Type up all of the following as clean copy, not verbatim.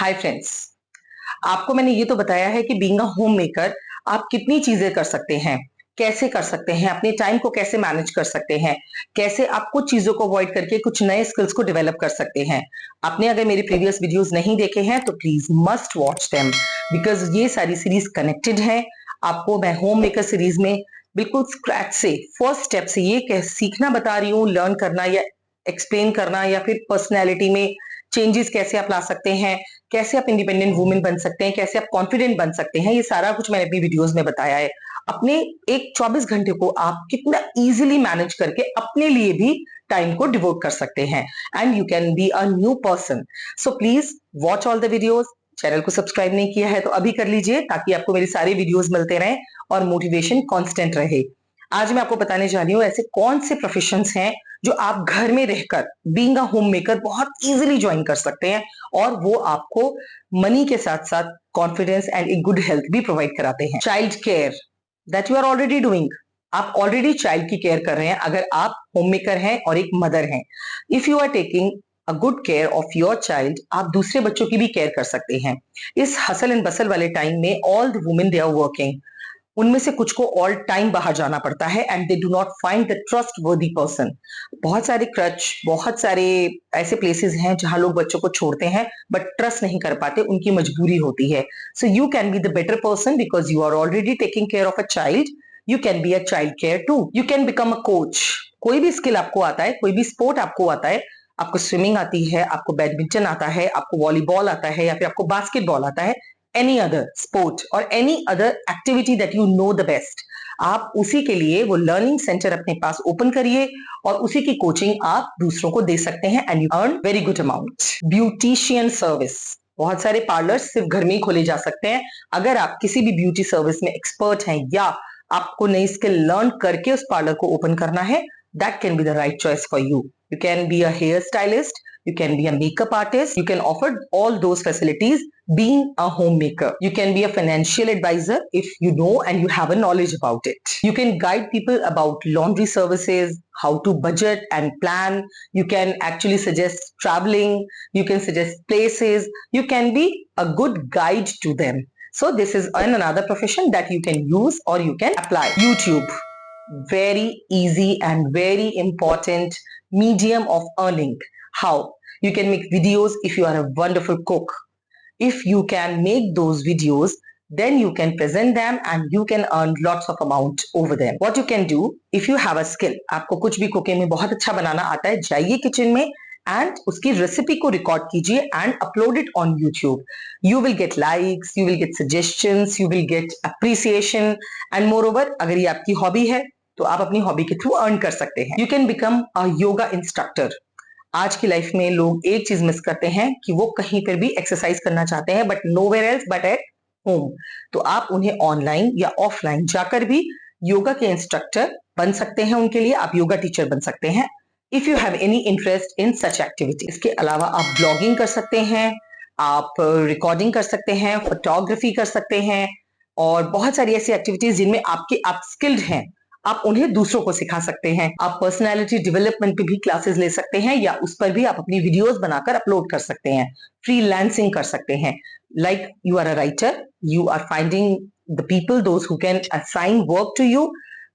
Hi friends. आपको मैंने ये तो बताया है कि बीइंग अ होम मेकर आप कितनी चीजें कर सकते हैं, कैसे कर सकते हैं, अपने टाइम को कैसे मैनेज कर सकते हैं, कैसे आप कुछ चीजों को अवॉइड करके कुछ नए स्किल्स को डेवलप कर सकते हैं। आपने अगर मेरे प्रीवियस वीडियोस नहीं देखे हैं तो please must watch them, because ये सारी सीरीज कनेक्टेड है। आपको मैं होम मेकर सीरीज में बिल्कुल स्क्रैच से, फर्स्ट स्टेप से ये सीखना बता रही हूँ, लर्न करना या एक्सप्लेन करना, या फिर पर्सनैलिटी में चेंजेस कैसे आप ला सकते हैं, कैसे आप इंडिपेंडेंट वुमेन बन सकते हैं, कैसे आप कॉन्फिडेंट बन सकते हैं। ये सारा कुछ मैंने अपनी वीडियोस में बताया है। अपने एक 24 घंटे को आप कितना इजीली मैनेज करके अपने लिए भी टाइम को डिवोट कर सकते हैं, and you can be a new person. So please watch all the videos. Channel को सब्सक्राइब नहीं किया है तो अभी कर लीजिए, ताकि आपको मेरी सारे वीडियोस मिलते रहें और मोटिवेशन कांस्टेंट रहे। आज मैं आपको बताने जा रही हूँ ऐसे कौन से प्रोफेशंस हैं जो आप घर में रहकर बीइंग अ होम मेकर बहुत इजीली ज्वाइन कर सकते हैं, और वो आपको मनी के साथ साथ कॉन्फिडेंस एंड एक गुड हेल्थ भी प्रोवाइड कराते हैं। Child care that you are already doing. आप ऑलरेडी चाइल्ड की केयर कर रहे हैं अगर आप होम मेकर हैं और एक मदर हैं। If you are taking a good care of your child, आप दूसरे बच्चों की भी केयर कर सकते हैं। इस हसल एंड बसल वाले टाइम में all the women they are working, उनमें से कुछ को ऑल टाइम बाहर जाना पड़ता है, and they do not find the trust वर्दी पर्सन। बहुत सारे क्रच, बहुत सारे ऐसे प्लेसेस हैं जहां लोग बच्चों को छोड़ते हैं बट ट्रस्ट नहीं कर पाते, उनकी मजबूरी होती है। So you can be the better person because you are already taking care of a child. You can be a child care too. You can become a coach. कोई भी स्किल आपको आता है, कोई भी स्पोर्ट आपको आता है, आपको स्विमिंग आती है, आपको बैडमिंटन आता है, आपको वॉलीबॉल आता है, या फिर आपको बास्केटबॉल आता है, any other sport or any other activity that you know the best, आप उसी के लिए वो लर्निंग सेंटर अपने पास ओपन करिए और उसी की कोचिंग आप दूसरों को दे सकते हैं, and you earn very good amount. Beautician service, बहुत सारे पार्लर्स सिर्फ घर में ही खोले जा सकते हैं। अगर आप किसी भी ब्यूटी सर्विस में एक्सपर्ट हैं या आपको नई स्किल लर्न करके उस पार्लर को ओपन करना है, that can be the right choice for you. You can be a hairstylist, you can be a makeup artist, you can offer all those facilities being a homemaker. You can be a financial advisor if you know and you have a knowledge about it. You can guide people about laundry services, how to budget and plan. You can actually suggest traveling, you can suggest places, you can be a good guide to them. So this is another profession that you can use or you can apply. YouTube, very easy and very important medium of earning. How? You can make videos if you are a wonderful cook. If you can make those videos, then you can present them and you can earn lots of amount over them. What you can do, if you have a skill, आपको कुछ भी cooking में बहुत अच्छा बनाना आता है, जाइए kitchen में एंड उसकी रेसिपी को रिकॉर्ड कीजिए and upload it on YouTube. You will get likes, you will get suggestions, you will get appreciation, and more over अगर ये आपकी हॉबी है तो आप अपनी हॉबी के थ्रू अर्न कर सकते हैं. You can become a yoga instructor. आज की लाइफ में लोग एक चीज मिस करते हैं कि वो कहीं पर भी एक्सरसाइज करना चाहते हैं but nowhere else but at home. तो आप उन्हें ऑनलाइन या ऑफलाइन जाकर भी योगा के इंस्ट्रक्टर बन सकते हैं, उनके लिए आप योगा टीचर बन सकते हैं if you have any interest in such activity. इसके अलावा आप ब्लॉगिंग कर सकते हैं, आप रिकॉर्डिंग कर सकते हैं, फोटोग्राफी कर सकते हैं, और बहुत सारी ऐसी एक्टिविटीज जिनमें आप स्किल्ड हैं, आप उन्हें दूसरों को सिखा सकते हैं. आप पर्सनालिटी डेवलपमेंट पे भी क्लासेस ले सकते हैं, या उस पर भी आप अपनी वीडियोस बनाकर अपलोड कर सकते हैं. फ्रीलांसिंग कर सकते हैं. Like you are a writer, you are finding the people those who can assign work to you.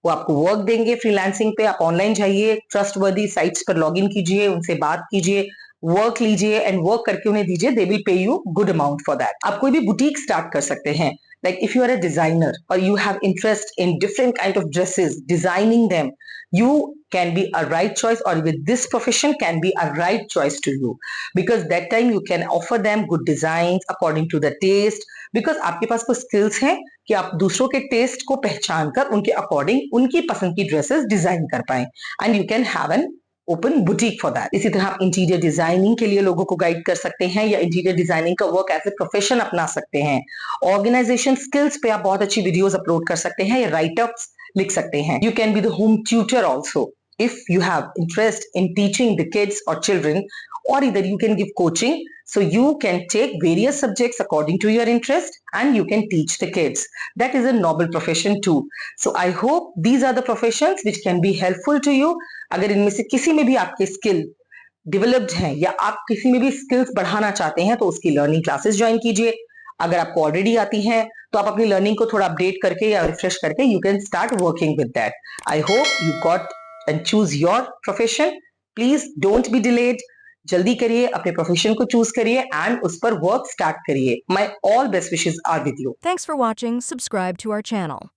वो आपको वर्क देंगे फ्रीलांसिंग पे. आप ऑनलाइन जाइए, ट्रस्टवर्दी साइट्स पर लॉग इन कीजिए, उनसे बात कीजिए, वर्क लीजिए एंड वर्क करके उन्हें दीजिए. They will pay you good amount for that. आप कोई भी बुटीक स्टार्ट कर सकते हैं. Like if you are a designer or you have interest in different kind of dresses, designing them, you can be a right choice, or with this profession can be a right choice to you, because that time you can offer them good designs according to the taste, because आपके पास वो skills हैं कि आप दूसरों के taste को पहचान कर उनके according उनकी पसंद की dresses design कर पाएं, and you can have an open boutique for that. इसी तरह आप इंटीरियर डिजाइनिंग के लिए लोगों को गाइड कर सकते हैं, या इंटीरियर डिजाइनिंग का वर्क एज ए प्रोफेशन अपना सकते हैं. ऑर्गेनाइजेशन स्किल्स पे आप बहुत अच्छी वीडियोस अपलोड कर सकते हैं, या राइटअप्स लिख सकते हैं. You can be the home tutor also if you have interest in teaching the kids or children, or either you can give coaching, so you can take various subjects according to your interest and you can teach the kids. That is a noble profession too. So I hope these are the professions which can be helpful to you. अगर इनमें से किसी में भी आपके skill developed हैं या आप किसी में भी स्किल्स बढ़ाना चाहते हैं तो उसकी लर्निंग क्लासेस ज्वाइन कीजिए। अगर आपको ऑलरेडी आती हैं तो आप अपनी लर्निंग को थोड़ा अपडेट करके या रिफ्रेश करके you can start working with that. I hope you got and choose your profession. Please don't be delayed, जल्दी करिए, अपने प्रोफेशन को चूज करिए एंड उस पर वर्क स्टार्ट करिए। My all best wishes are with you. Thanks for watching. Subscribe to our channel.